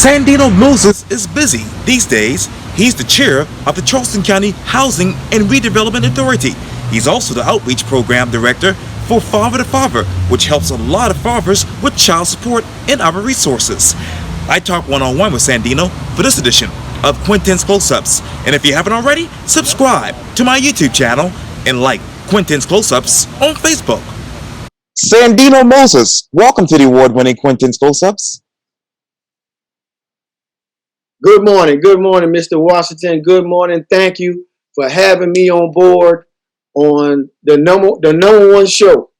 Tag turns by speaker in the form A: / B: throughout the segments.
A: Sandino Moses is busy these days. He's the chair of the Charleston County Housing and Redevelopment Authority. He's also the outreach program director for Father to Father, which helps a lot of fathers with child support and other resources. I talk one-on-one with Sandino for this edition of Quintin's Close-Ups. And if you haven't already, subscribe to my YouTube channel and like Quintin's Close-Ups on Facebook. Sandino Moses, welcome to the award-winning Quintin's Close-Ups.
B: Good morning, Mr. Washington. Good morning. Thank you for having me on board on the number one show.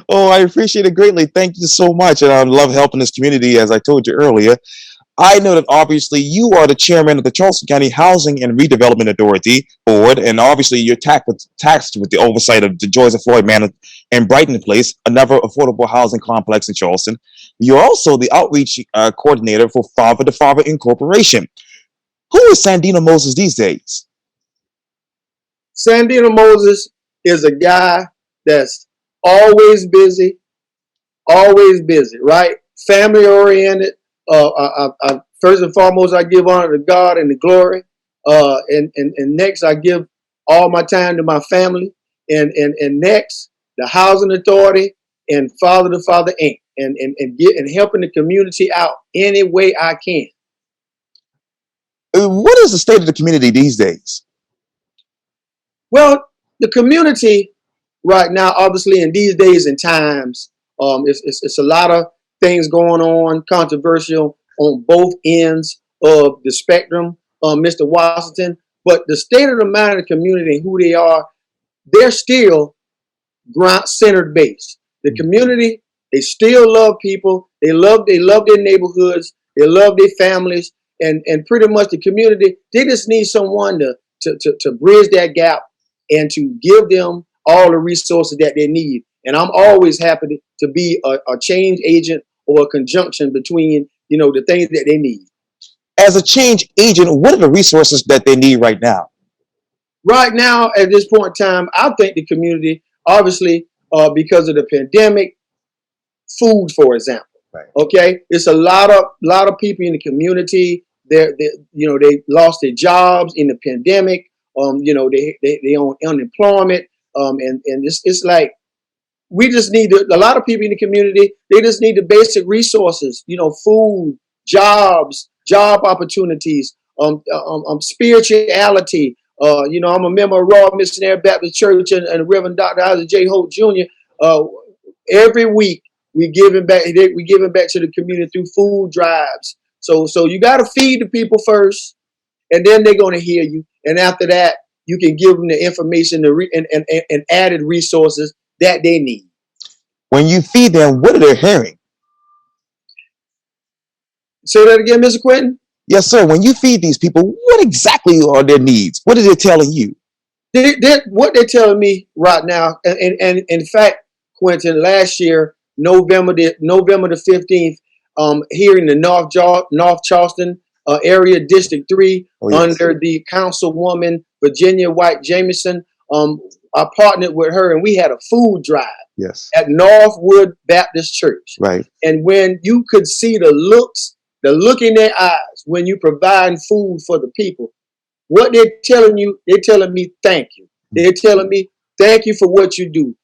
A: Oh, I appreciate it greatly. Thank you so much. And I love helping this community, as I told you earlier. I know that obviously you are the chairman of the Charleston County Housing and Redevelopment Authority Board, and obviously you're tasked with the oversight of the Joys of Floyd Manor and Brighton Place, another affordable housing complex in Charleston. You're also the outreach coordinator for Father to Father Incorporation. Who is Sandino Moses these days?
B: Sandino Moses is a guy that's always busy, right? Family oriented. First and foremost, I give honor to God and the glory. And next, I give all my time to my family. And next, the Housing Authority and Father to Father Inc. And helping the community out any way I can.
A: What is the state of the community these days?
B: Well, the community right now, obviously, in these days and times, it's a lot of things going on, controversial on both ends of the spectrum, Mr. Washington. But the state of the mind of the community and who they are, they're still centered based. The community, they still love people. They love their neighborhoods. They love their families, and pretty much the community. They just need someone to bridge that gap and to give them all the resources that they need. And I'm always happy to be a change agent or a conjunction between, the things that they need.
A: As a change agent, what are the resources that they need right now?
B: Right now, at this point in time, I think the community, obviously, because of the pandemic, food, for example.
A: Right.
B: Okay, it's a lot of people in the community. They lost their jobs in the pandemic. They on unemployment. And it's like we just need a lot of people in the community. They just need the basic resources. Food, jobs, job opportunities, spirituality. I'm a member of Royal Missionary Baptist Church and Reverend Dr. Isaac J. Holt Jr. Every week we giving back to the community through food drives. So you got to feed the people first, and then they're going to hear you. And after that, you can give them the information and added resources that they need.
A: When you feed them, what are they hearing?
B: Say that again, Mr. Quintin?
A: Yes, sir. When you feed these people, what exactly are their needs? What are they telling you?
B: What they're telling me right now, and in fact, Quintin, last year, November the 15th, here in the North Charleston area, District 3, under the Councilwoman Virginia White Jamison, I partnered with her, and we had a food drive at Northwood Baptist Church.
A: Right.
B: And when you could see the look in their eyes when you provide food for the people, what they're telling me thank you. They're telling me thank you for what you do.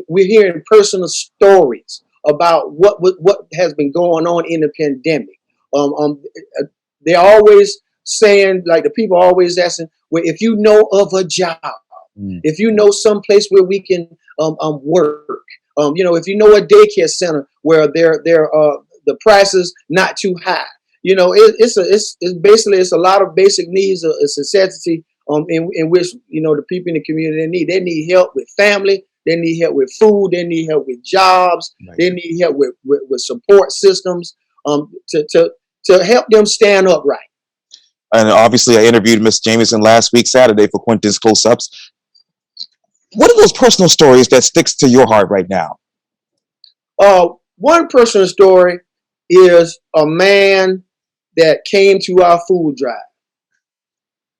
B: We're hearing personal stories about what has been going on in the pandemic. They're always saying, like, the people are always asking, well, if you know of a job, if you know some place where we can work, if you know a daycare center where the prices not too high, it's a lot of basic needs, it's a necessity in which the people in the community need. They need help with family. They need help with food. They need help with jobs. Right. They need help with support systems to help them stand upright.
A: And obviously, I interviewed Miss Jamison last week, Saturday, for Quintin's Close-Ups. What are those personal stories that sticks to your heart right now?
B: One personal story is a man that came to our food drive.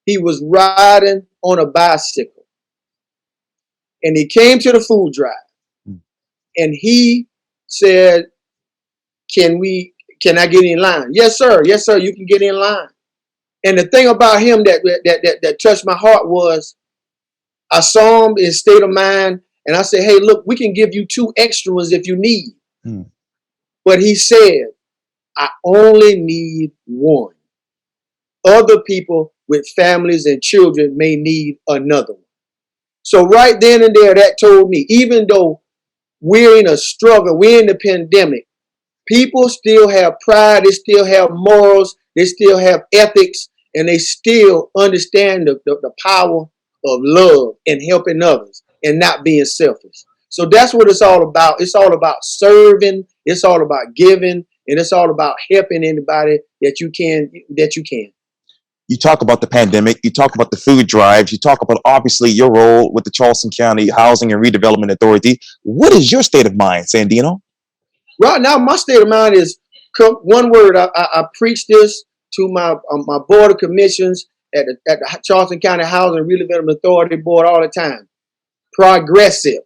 B: He was riding on a bicycle, and he came to the food drive, and he said, can I get in line? Yes, sir. Yes, sir. You can get in line. And the thing about him that touched my heart was I saw him in state of mind and I said, hey, look, we can give you 2 extras if you need. Hmm. But he said, I only need 1. Other people with families and children may need another one. So right then and there, that told me, even though we're in a struggle, we're in the pandemic, people still have pride, they still have morals, they still have ethics, and they still understand the power of love and helping others and not being selfish. So that's what it's all about. It's all about serving, it's all about giving, and it's all about helping anybody that you can.
A: You talk about the pandemic, you talk about the food drives, you talk about obviously your role with the Charleston County Housing and Redevelopment Authority. What is your state of mind, Sandino?
B: Right now, my state of mind is one word. I preach this to my board of commissions at the Charleston County Housing and Redevelopment Authority board all the time. Progressive.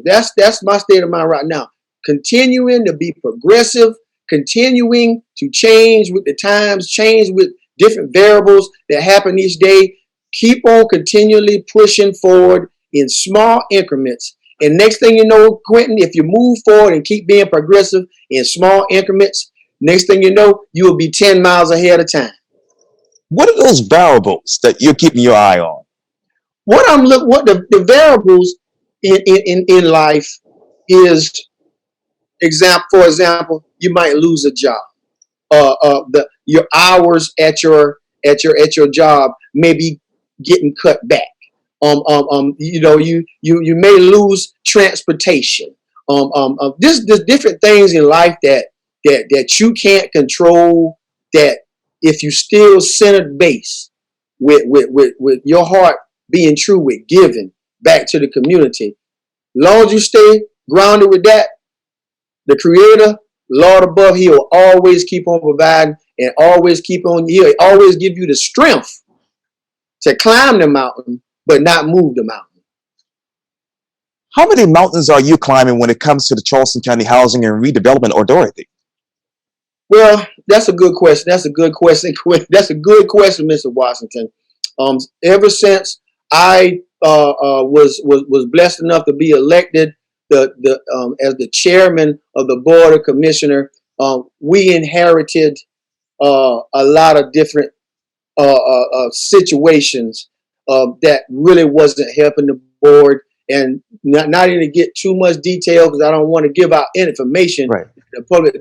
B: That's my state of mind right now. Continuing to be progressive, continuing to change with the times, change with different variables that happen each day. Keep on continually pushing forward in small increments. And next thing you know, Quintin, if you move forward and keep being progressive in small increments, next thing you know, you will be 10 miles ahead of time.
A: What are those variables that you're keeping your eye on?
B: What the variables in life is, for example, you might lose a job. Your hours at your job may be getting cut back. You may lose transportation. There's different things in life that you can't control, that if you still centered base with your heart being true with giving back to the community, long as you stay grounded with that, the Creator, Lord above, He will always keep on providing and always He'll always give you the strength to climb the mountain, but not move the mountain.
A: How many mountains are you climbing when it comes to the Charleston County Housing and Redevelopment Authority?
B: Well, that's a good question. That's a good question, Mr. Washington. Ever since I was blessed enough to be elected as the chairman of the board of commissioner, we inherited a lot of different situations that really wasn't helping the board, and not even to get too much detail because I don't want to give out information. Right. The public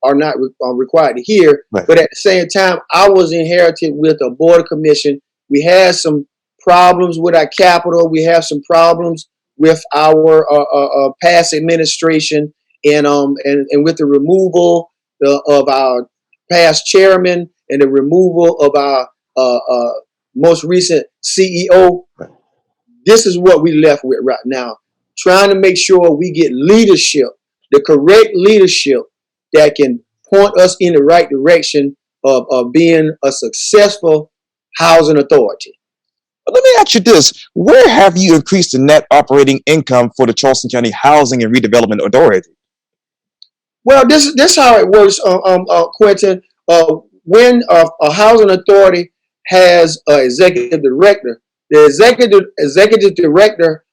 B: are not required to hear. Right. But at the same time, I was inherited with a board of commission. We had some problems with our capital. We have some problems with our past administration, and with the removal of our past chairman and the removal of our most recent CEO. Right. This is what we left with right now, trying to make sure we get leadership, the correct leadership that can point us in the right direction of being a successful housing authority.
A: Let me ask you this. Where have you increased the net operating income for the Charleston County Housing and Redevelopment Authority?
B: Well, this is how it works, Quintin. When a housing authority has an executive director, the executive director,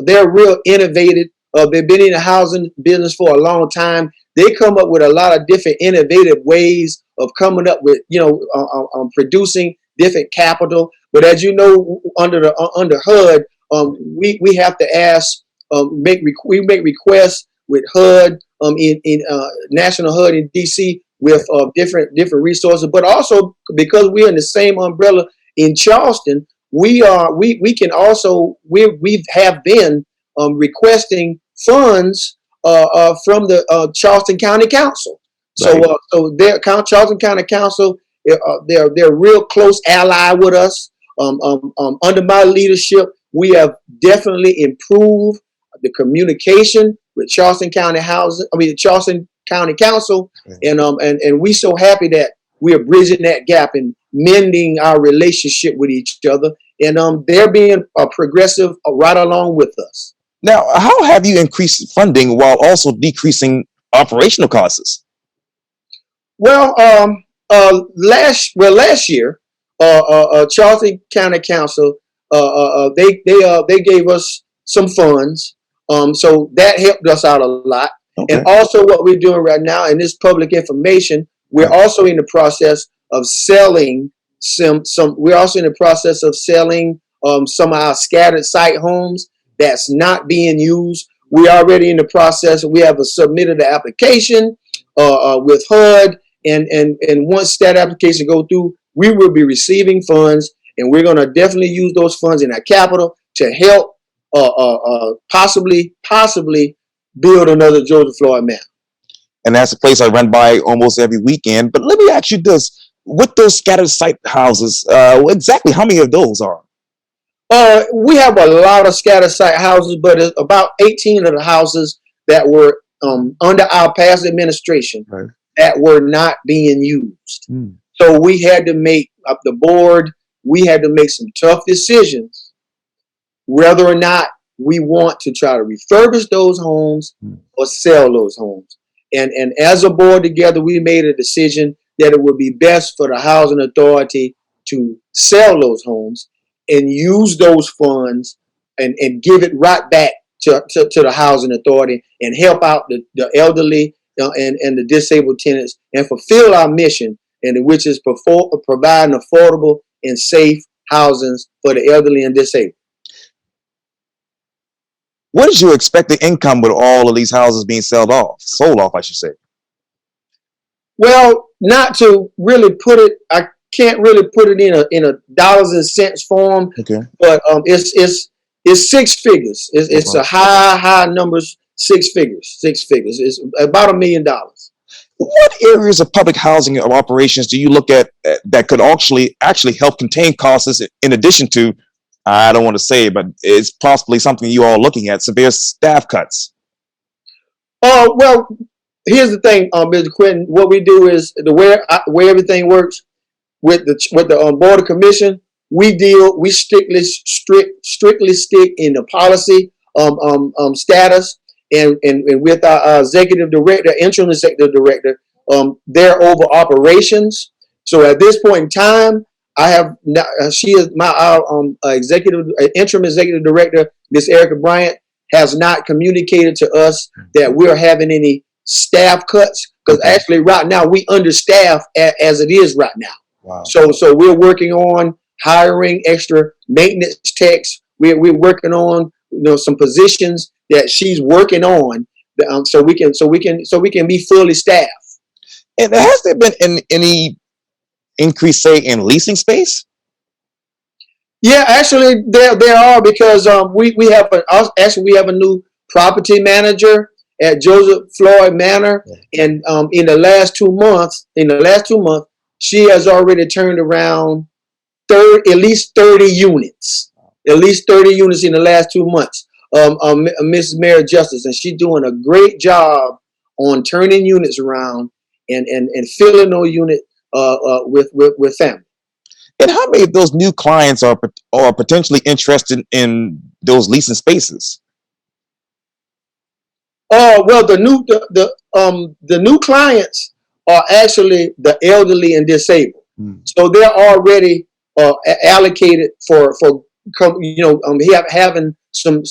B: they're real innovative. They've been in the housing business for a long time. They come up with a lot of different innovative ways of coming up with, producing different capital. But as you know, under HUD, we have to ask, we make requests with HUD, in National HUD in DC with different resources. But also because we're in the same umbrella in Charleston, we can also we have been requesting funds from the Charleston County Council. Right. So their Charleston County Council, they're a real close ally with us. Under my leadership, we have definitely improved the communication with Charleston County Charleston County Council, right. and we so happy that we are bridging that gap and mending our relationship with each other, and they're being progressive right along with us.
A: Now, how have you increased funding while also decreasing operational costs?
B: Well, last year, Charleston County Council, they gave us some funds, so that helped us out a lot. Okay. And also, what we're doing right now, and this public information, we're also in the process of selling some. We're also in the process of selling some of our scattered site homes that's not being used. We're already in the process. We have submitted the application with HUD. And once that application go through, we will be receiving funds, and we're going to definitely use those funds in our capital to help possibly build another Joseph Floyd Manor.
A: And that's a place I run by almost every weekend. But let me ask you this: with those scattered site houses, exactly how many of those are?
B: We have a lot of scattered site houses, but it's about 18 of the houses that were under our past administration. Right. That were not being used. So we had to make up the board. We had to make some tough decisions whether or not we want to try to refurbish those homes or sell those homes. And as a board together, we made a decision that it would be best for the housing authority to sell those homes and use those funds and give it right back to the housing authority and help out the elderly and the disabled tenants, and fulfill our mission, and which is providing affordable and safe housing for the elderly and disabled.
A: What is your expected income with all of these houses being sold off, I should say?
B: Well, not to really put it, I can't really put it in a dollars and cents form. Okay. But it's six figures. It's a high numbers. Six figures. It's about $1 million.
A: What areas of public housing or operations do you look at that could actually help contain costs in addition to, I don't want to say, but it's possibly something you all are looking at, severe staff cuts?
B: Well, here's the thing, Mr. Quintin. What we do is the way everything works with the board of commission. We strictly stick in the policy status. And with our executive director, interim executive director, they're over operations. So at this point in time, I have she is my interim executive director, Miss Erica Bryant, has not communicated to us that we're having any staff cuts, because actually right now we understaff as it is right now. Wow. So we're working on hiring extra maintenance techs. We're working on some positions that she's working on, so we can be fully staffed.
A: And has there been any increase, say, in leasing space?
B: Yeah, actually there are, because we have a new property manager at Joseph Floyd Manor, and in the last 2 months, she has already turned around at least 30 units in the last 2 months. Mrs. Mary Justice, and she's doing a great job on turning units around and filling those units with family.
A: And how many of those new clients are potentially interested in those leasing spaces?
B: Well, the new clients are actually the elderly and disabled. So they're already allocated for having some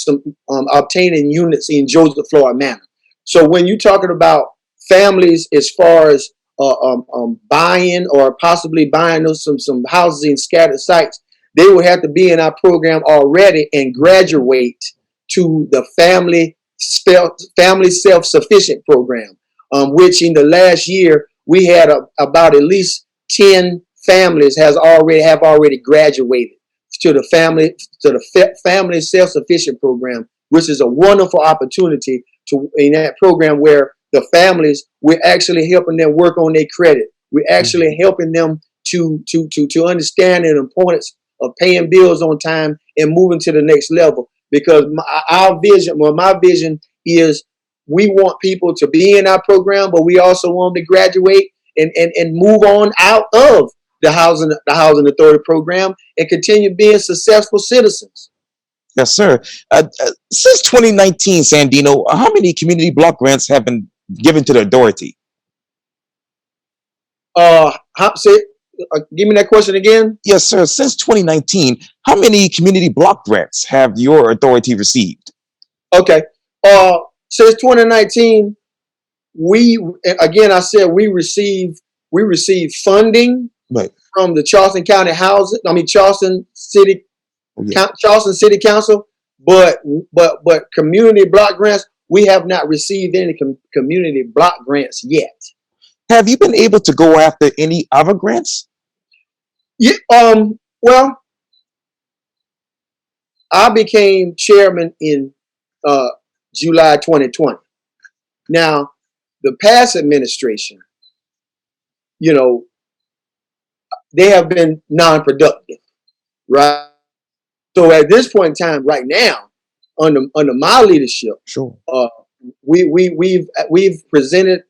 B: obtaining units in Joseph Floyd Manor. So when you're talking about families as far as buying or possibly buying some houses in scattered sites, they would have to be in our program already and graduate to the family self-sufficient program, which in the last year we had about at least 10 families have already graduated to the family self-sufficient program, which is a wonderful opportunity in that program where the families, we're actually helping them work on their credit. We're actually helping them to understand the importance of paying bills on time and moving to the next level. Because my vision is we want people to be in our program, but we also want them to graduate and move on out of the housing authority program and continue being successful citizens.
A: Yes, sir. Since 2019, Sandino, how many community block grants have been given to the authority?
B: Say, give me that question again.
A: Yes, sir. Since 2019, how many community block grants have your authority received?
B: Okay. Since 2019, we again, I said we received funding
A: Right.
B: from the Charleston County Housing. I mean
A: Oh, yeah.
B: Charleston City Council, but community block grants, we have not received any community block grants yet.
A: Have you been able to go after any other grants?
B: Yeah. Well, I became chairman in July 2020. Now, the past administration, you know, they have been non-productive, right? So at this point in time, right now, under my leadership,
A: Sure.
B: we've presented,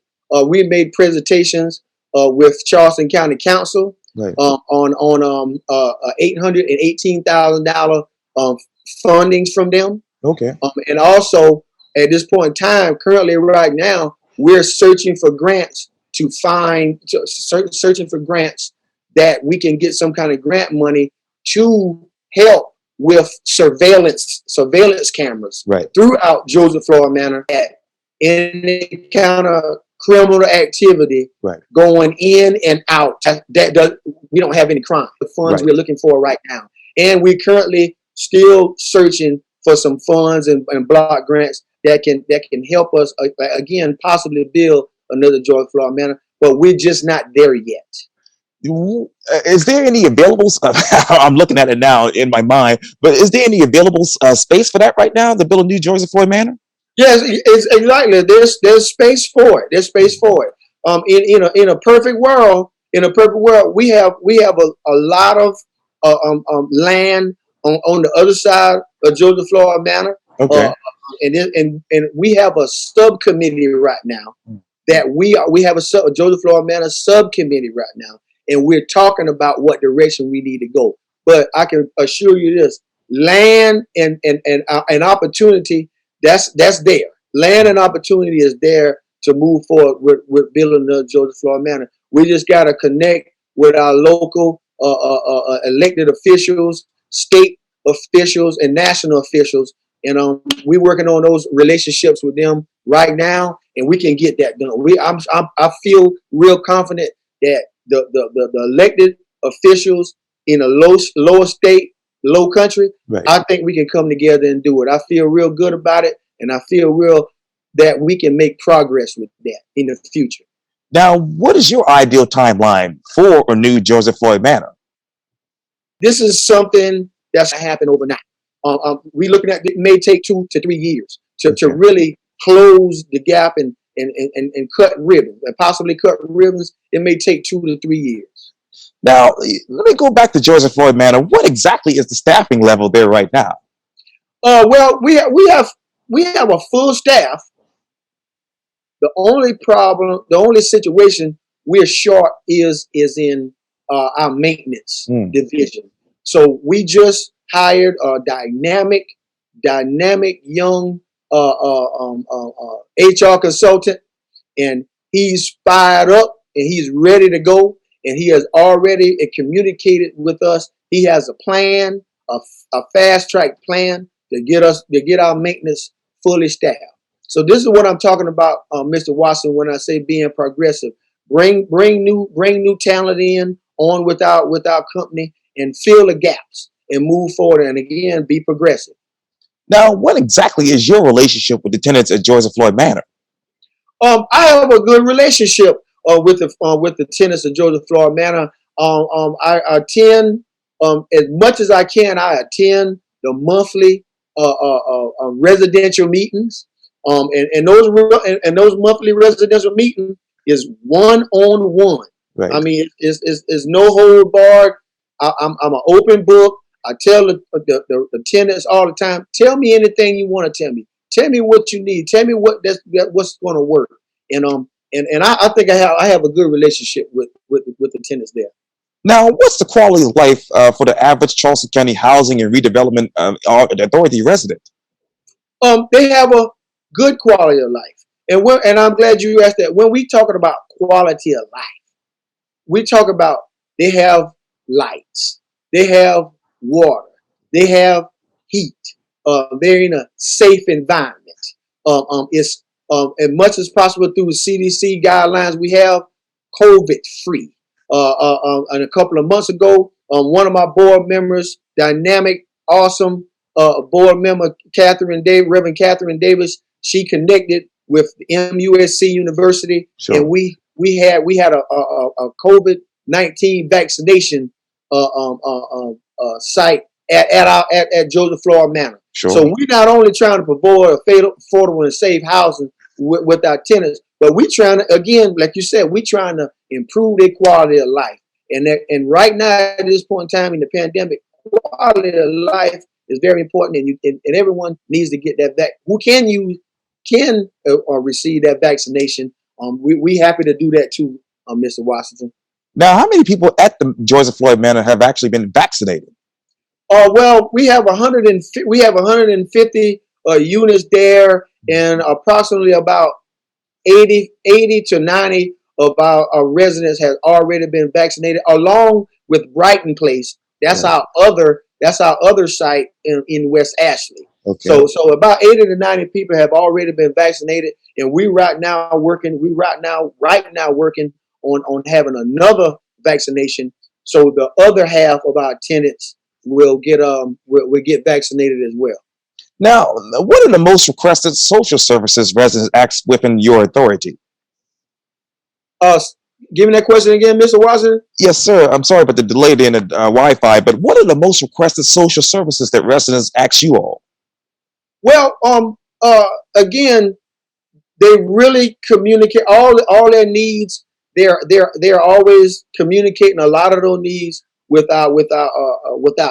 B: we've made presentations with Charleston County Council
A: Right.
B: on $818,000 fundings from them,
A: Okay.
B: and also at this point in time, currently right now, we're searching for grants searching for grants that we can get some kind of grant money to help with surveillance cameras
A: Right.
B: throughout Joseph Floyd Manor at any kind of criminal activity
A: Right.
B: going in and out. We don't have any crime. The funds
A: Right.
B: we're looking for right now, and we currently still searching for some funds and block grants that can help us again possibly build another Joseph Floyd Manor, but we're just not there yet.
A: Is there any available? I'm looking at it now in my mind, but is there any available space for that right now? The build a new Joseph Floyd Manor?
B: Yes, it's exactly. There's space for it. There's space for it. In a perfect world, we have a lot of land on the other side of Joseph Floyd Manor.
A: Okay.
B: And we have a subcommittee right now that we have a Joseph Floyd Manor subcommittee right now, and we're talking about what direction we need to go. But I can assure you this: land and opportunity, that's there. Land and opportunity is there to move forward with building the Joseph Floyd Manor. We just got to connect with our local elected officials, state officials, and national officials. And we're working on those relationships with them right now, and we can get that done. I feel real confident that the elected officials in a lower state, low country,
A: Right.
B: I think we can come together and do it. I feel real good about it, and I feel real that we can make progress with that in the future.
A: Now, what is your ideal timeline for a new Joseph Floyd Manor?
B: This is something that's going to happen overnight. We're looking at, it may take 2 to 3 years to really close the gap and cut ribbons, and possibly cut ribbons. It may take 2 to 3 years.
A: Now, let me go back to Joseph Floyd Manor. What exactly is the staffing level there right now?
B: Well, we have a full staff. The only problem, the only situation we're short is in our maintenance division. So we just hired a dynamic young HR consultant, and he's fired up and he's ready to go. And he has already communicated with us. He has a plan, a fast track plan to get our maintenance fully staffed. So this is what I'm talking about, Mr. Watson, when I say being progressive. Bring new talent on with our company and fill the gaps and move forward. And again, be progressive.
A: Now, what exactly is your relationship with the tenants at Joseph Floyd Manor?
B: I have a good relationship with the tenants of Joseph Floyd Manor. I attend as much as I can. I attend the monthly residential meetings. And those monthly residential meetings is one-on-one.
A: Right.
B: I mean, it's no hold barred. I'm an open book. I tell the tenants all the time, tell me anything you want to tell me. Tell me what you need. Tell me what's going to work. And I think I have a good relationship with the tenants there.
A: Now, what's the quality of life for the average Charleston County Housing and Redevelopment Authority resident?
B: They have a good quality of life, and I'm glad you asked that. When we talking about quality of life, we talk about they have lights, they have water, they have heat. They're in a safe environment. It's as much as possible through the CDC guidelines. We have COVID free. And a couple of months ago, one of my board members, dynamic, awesome board member Reverend Catherine Davis, she connected with MUSC University,
A: Sure.
B: and we had a COVID-19 vaccination site at Joseph Floyd Manor.
A: Sure.
B: So we're not only trying to provide affordable and safe housing with our tenants, but we trying to, again, like you said, we trying to improve their quality of life. And right now, at this point in time in the pandemic, quality of life is very important, and everyone needs to get that who can receive that vaccination. We happy to do that too, Mr. Washington.
A: Now, how many people at the Joseph Floyd Manor have actually been vaccinated?
B: Well, we have 150 units there, and approximately about 80 to 90 of our residents have already been vaccinated, along with Brighton Place. That's our other site in West Ashley.
A: Okay.
B: So about 80 to 90 people have already been vaccinated, and we right now working on having another vaccination. So the other half of our tenants will get vaccinated as well.
A: Now, what are the most requested social services residents ask within your authority?
B: Give me that question again, Mr. Washington.
A: Yes, sir. I'm sorry about the delay in the Wi-Fi, but what are the most requested social services that residents ask you all?
B: Well, again, they really communicate all their needs. They're always communicating a lot of those needs with our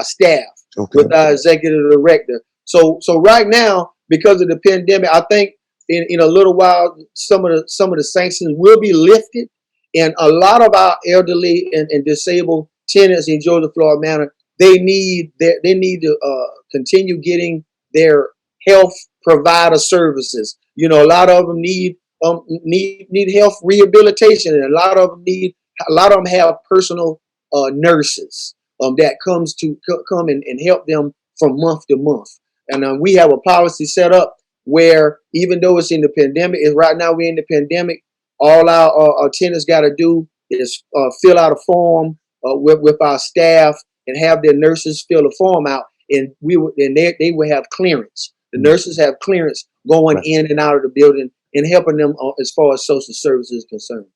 B: staff,
A: Okay.
B: with our executive director. So right now, because of the pandemic, I think in a little while some of the sanctions will be lifted, and a lot of our elderly and disabled tenants in Joseph Floyd Manor, they need to continue getting their health provider services. You know, a lot of them need health rehabilitation, and a lot of them have personal nurses that come and help them from month to month. And we have a policy set up where, even though it's in the pandemic, right now we're in the pandemic, all our tenants got to do is fill out a form with our staff and have their nurses fill a form out, and they will have clearance. The nurses have clearance going in and out of the building and helping them as far as social services is concerned.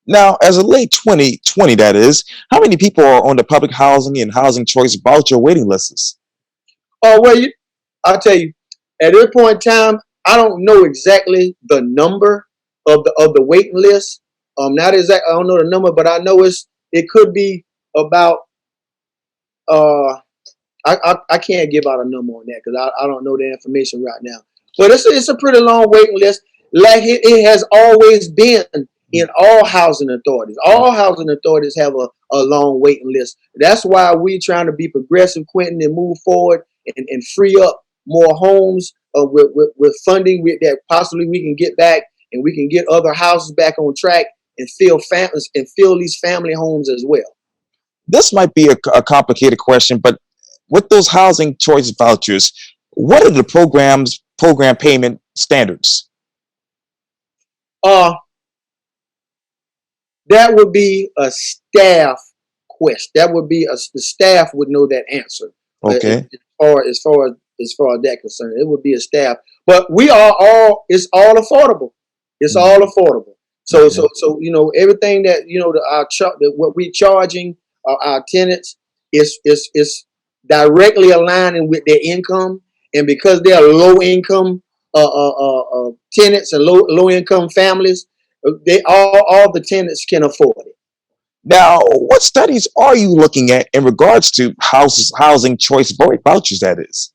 A: Now, as of late 2020, that is, how many people are on the public housing and housing choice voucher waiting lists?
B: Well, I'll tell you, at this point in time, I don't know exactly the number of the waiting list. Not exact. I don't know the number, but I know it could be about. I can't give out a number on that because I don't know the information right now. But it's a pretty long waiting list, like it has always been in all housing authorities. All housing authorities have a long waiting list. That's why we're trying to be progressive, Quintin, and move forward and free up more homes with funding that possibly we can get back, and we can get other houses back on track and fill these family homes as well.
A: This might be a complicated question, but with those housing choice vouchers, what are the program payment standards?
B: That would be a staff question. That would be the staff would know that answer.
A: Okay.
B: As far as that concerned, it would be a staff. But it's all affordable. It's all affordable. So everything that what we're charging our tenants is directly aligning with their income, and because they're low income tenants and low income families, all the tenants can afford it.
A: Now, what studies are you looking at in regards to housing choice vouchers? That is.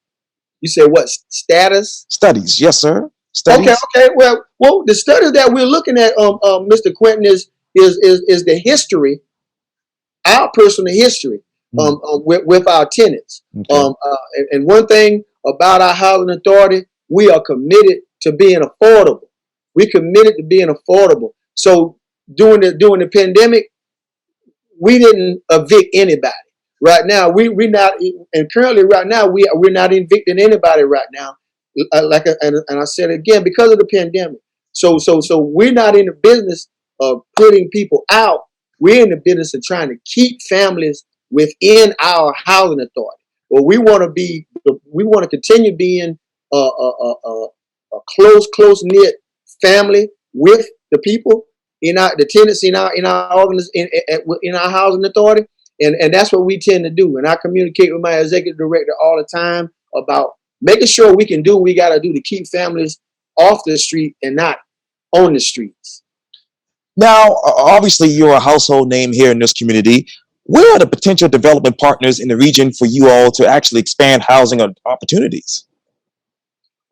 B: You said what status?
A: Studies, yes, sir. Studies.
B: Okay. Well, the studies that we're looking at, Mr. Quintin, is the history our personal history with our tenants.
A: Okay.
B: And one thing about our housing authority, we are committed to being affordable. We committed to being affordable. So during the pandemic, we didn't evict anybody. Right now, we not, and currently right now we're not evicting anybody right now. And I said again, because of the pandemic. So we're not in the business of putting people out. We're in the business of trying to keep families within our housing authority. Well, we want to continue being a close knit family with the people the tenants in our in our housing authority, and that's what we tend to do. And I communicate with my executive director all the time about making sure we can do what we got to do to keep families off the street and not on the streets.
A: Now, obviously, you're a household name here in this community. Where are the potential development partners in the region for you all to actually expand housing opportunities?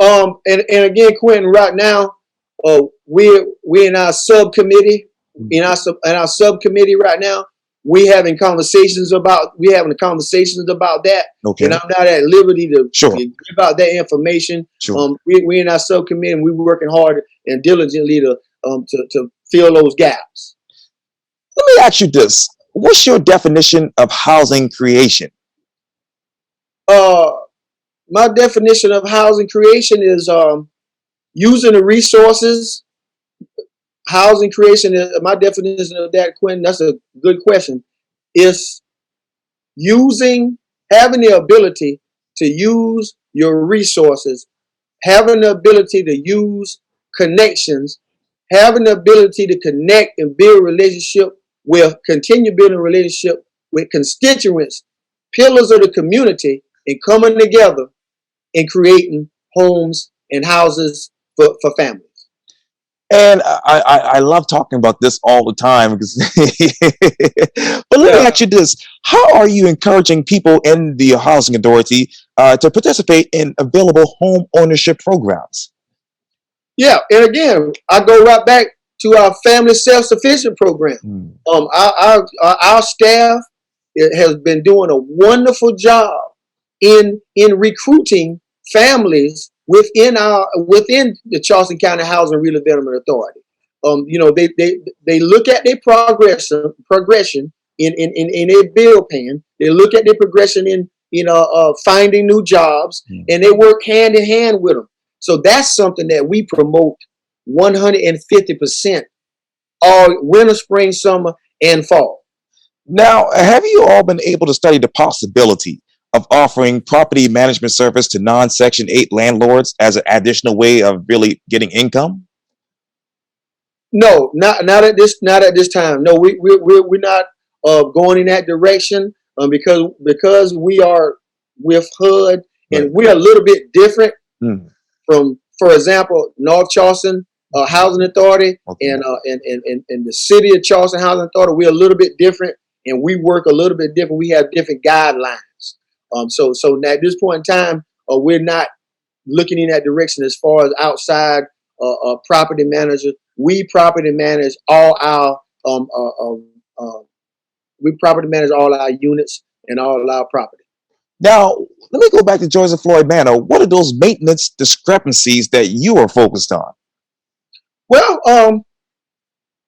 B: And again, Quintin, right now, we're in our subcommittee. In our subcommittee right now, we're having conversations about that.
A: Okay.
B: And I'm not at liberty to give out that information.
A: Sure.
B: We're in our subcommittee, and we're working hard and diligently to fill those gaps.
A: Let me ask you this: what's your definition of housing creation?
B: My definition of housing creation is using the resources. Housing creation is my definition of that, Quintin. That's a good question. Is having the ability to use your resources, having the ability to use connections, having the ability to connect and continue building a relationship with constituents, pillars of the community, and coming together and creating homes and houses for families.
A: And I love talking about this all the time because but let me ask you this: how are you encouraging people in the housing authority to participate in available home ownership programs?
B: Yeah, and again, I go right back to our family self-sufficient program. Our staff has been doing a wonderful job in recruiting families within the Charleston County Housing Redevelopment Authority. They look at their progression in their bill paying. They look at their progression in finding new jobs, and they work hand in hand with them. So that's something that we promote 150% all winter, spring, summer, and fall.
A: Now, have you all been able to study the possibility of offering property management service to non-Section 8 landlords as an additional way of really getting income?
B: No, not at this time. No, we're not going in that direction because we are with HUD, and we're a little bit different from, for example, North Charleston Housing Authority and the City of Charleston Housing Authority. We're a little bit different, and we work a little bit different. We have different guidelines. So at this point in time, we're not looking in that direction as far as outside property managers. We property manage all our units and all our property.
A: Now, let me go back to Joseph Floyd Manor. What are those maintenance discrepancies that you are focused on?
B: Well,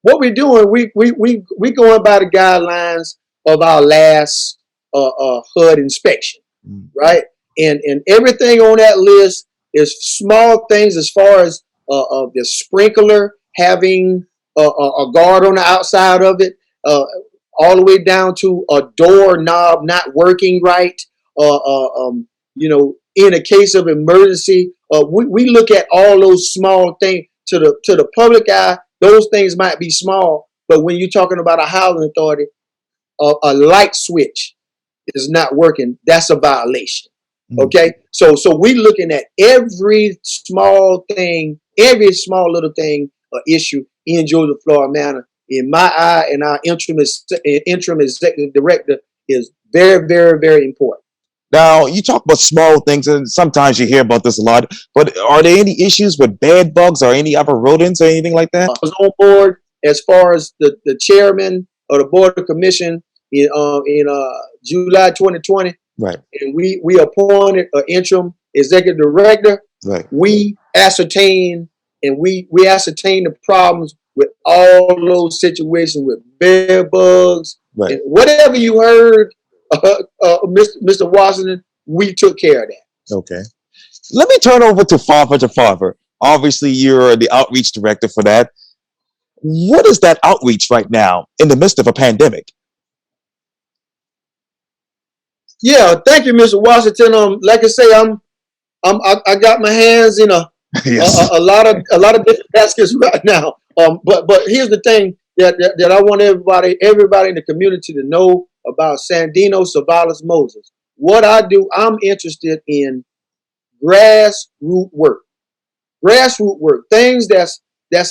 B: what we're doing, we going by the guidelines of our last HUD inspection, right? And everything on that list is small things as far as the sprinkler having a guard on the outside of it, all the way down to a door knob not working right. In a case of emergency, we look at all those small things. To the public eye, those things might be small, but when you're talking about a housing authority, a light switch is not working. That's a violation. Okay, so we're looking at every small thing, every small little thing, issue in Joseph Floyd Manor. In my eye, and our interim executive director is very, very, very important.
A: Now, you talk about small things, and sometimes you hear about this a lot, but are there any issues with bed bugs or any other rodents or anything like that?
B: I was on board as far as the chairman of the board of commission, in July 2020,
A: Right.
B: and we appointed an interim executive director.
A: Right.
B: We ascertained the problems with all those situations with bed bugs
A: Right.
B: and whatever you heard, Mr. Washington. We took care of that.
A: Okay. Let me turn over to Father. Obviously, you're the outreach director for that. What is that outreach right now in the midst of a pandemic?
B: Yeah, thank you, Mr. Washington. Like I say, I got my hands in
A: Yes.
B: a lot of different baskets right now. But here's the thing that I want everybody in the community to know about Sandino Moses. What I do, I'm interested in grassroots work. Grassroots work, things that's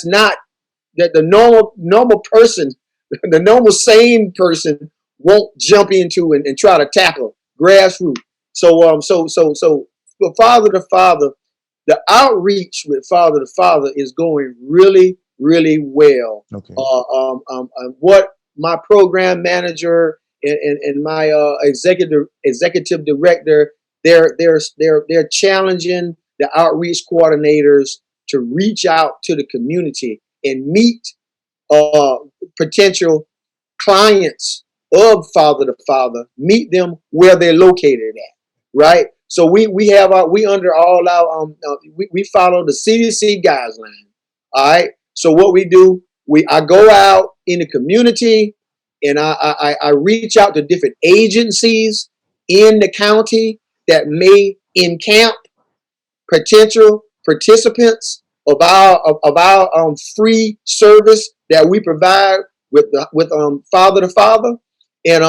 B: not that the normal person, the normal sane person won't jump into and try to tackle. Grassroots. So for Father to Father, the outreach with Father to Father is going really, really well.
A: Okay.
B: What my program manager and my executive director, they're challenging the outreach coordinators to reach out to the community and meet potential clients of Father to Father, meet them where they're located at, right? So we under all our we follow the CDC guidelines. All right. So what we do, I go out in the community and I reach out to different agencies in the county that may encamp potential participants of our free service that we provide with Father to Father, and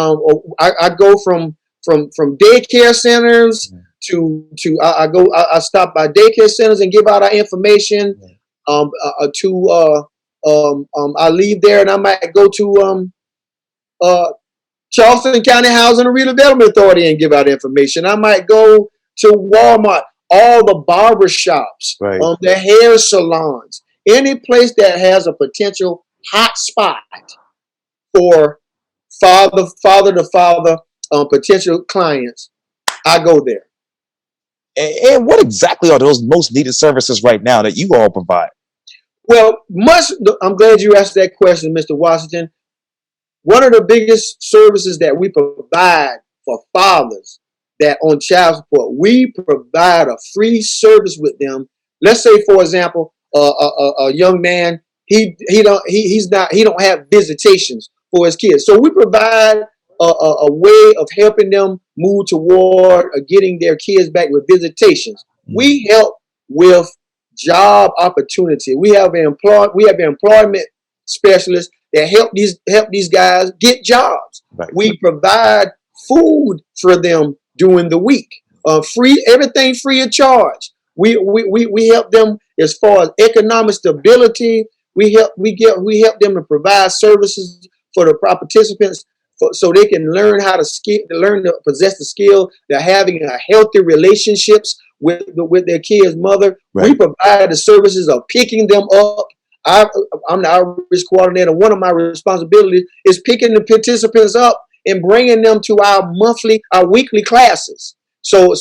B: I go from daycare centers to I stop by daycare centers and give out our information. I leave there and I might go to Charleston County Housing and Redevelopment Authority and give out information. I might go to Walmart, all the barber shops,
A: Right.
B: The hair salons, any place that has a potential hot spot for father to father potential clients. I go there.
A: And what exactly are those most needed services right now that you all provide?
B: Well, I'm glad you asked that question, Mr. Washington. One of the biggest services that we provide for fathers that on child support, we provide a free service with them. Let's say, for example, a young man, he don't have visitations for his kids. So we provide a way of helping them move toward getting their kids back with visitations. We help with job opportunity. We have employment specialists that help these guys get jobs.
A: Right.
B: We provide food for them during the week, everything free of charge. We help them as far as economic stability. We help them to provide services for the participants so they can learn how to learn to possess the skill. They're having a healthy relationships with their kid's mother.
A: Right.
B: We provide the services of picking them up. I'm the outreach coordinator. One of my responsibilities is picking the participants up and bringing them to our weekly classes. So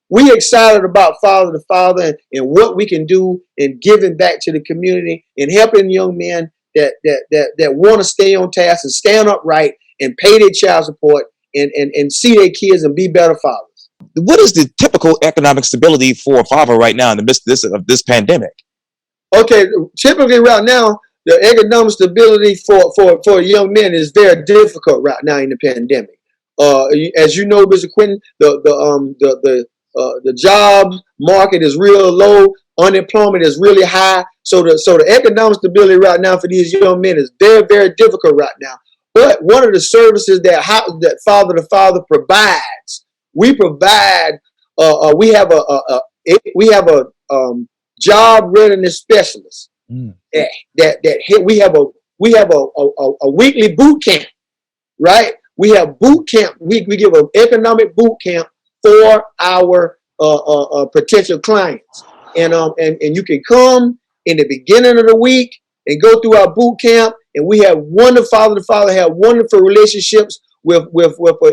B: we're excited about Father to Father and what we can do in giving back to the community and helping young men that want to stay on task and stand upright and pay their child support and see their kids and be better fathers.
A: What is the typical economic stability for a father right now in the midst of this pandemic?
B: Okay, typically right now, the economic stability for young men is very difficult right now in the pandemic. As you know, Mr. Quintin, the job market is real low, unemployment is really high. So the economic stability right now for these young men is very, very difficult right now. But one of the services that Father to Father provides, we provide. We have a job readiness specialist. We have a weekly boot camp, right? We have boot camp. We give an economic boot camp for our potential clients, and you can come in the beginning of the week and go through our boot camp and we have wonderful father-to-father, have wonderful relationships with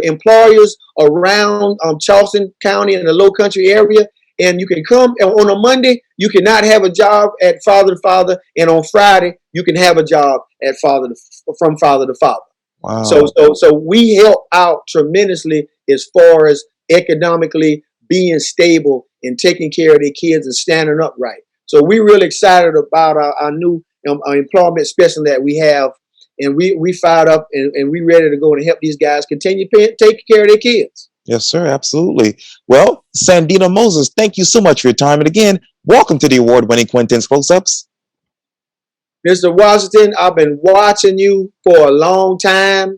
B: employers around Charleston County and the Low Country area. And you can come on a Monday, you cannot have a job at father to father, and on Friday you can have a job at from father to father.
A: Wow.
B: So we help out tremendously as far as economically being stable and taking care of their kids and standing upright. So we're really excited about our new employment special that we have, and we fired up and we ready to go and help these guys continue taking care of their kids.
A: Yes, sir. Absolutely. Well, Sandino Moses, thank you so much for your time. And again, welcome to the award-winning Quintin's Close-Ups.
B: Mr. Washington, I've been watching you for a long time,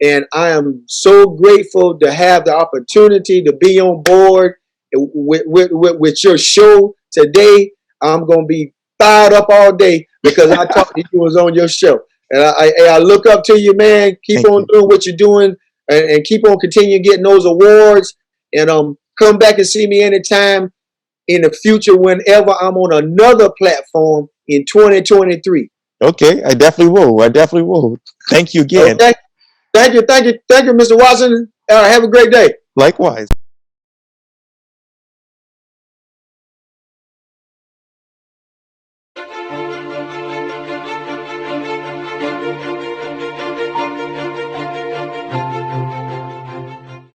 B: and I am so grateful to have the opportunity to be on board with your show today. I'm going to be fired up all day because I talked to you was on your show. And I look up to you, man. Keep on doing what you're doing. And keep on continuing getting those awards, and come back and see me anytime in the future whenever I'm on another platform in 2023.
A: Okay, I definitely will. Thank you again.
B: Okay. Thank you, Mr. Watson. Have a great day.
A: Likewise.